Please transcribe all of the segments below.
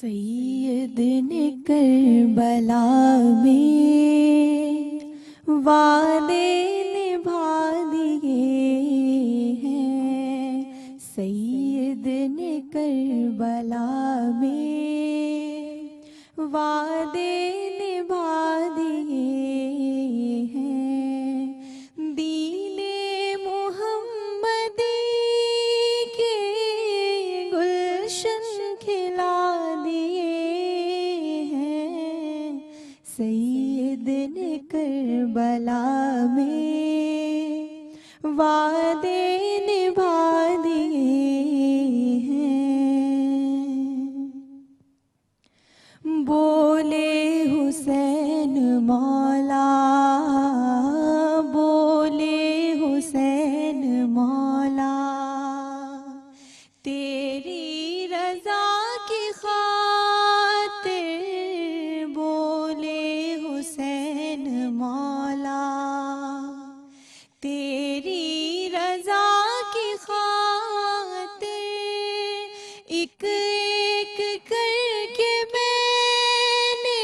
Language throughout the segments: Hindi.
सैयद ने करबला में वादे निभा दिए हैं। सैयद ने करबला में वादे निभा दिए हैं। दीने मुहम्मदी के गुलशन खिला दिए हैं। सैयद ने करबला में वादे निभा दिए हैं। बोले हुसैन मौला, बोले हुसैन मौला, तेरी रज़ा की खातिर। बोले हुसैन मौला, तेरी रज़ा की खातिर एक एक करके मैंने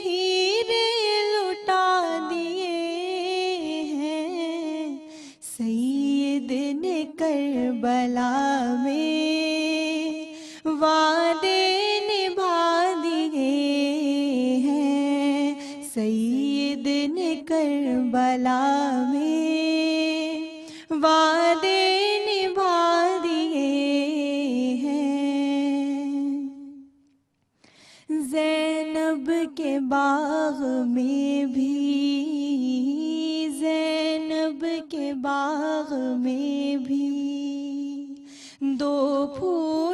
हीरे लुटा दिए हैं। सैयद ने करबला में वादे निभा दिए हैं। सैयद ने करबला में वादे निभा दिए हैं। ज़ैनब के बाग में भी, ज़ैनब के बाग में भी दो फूल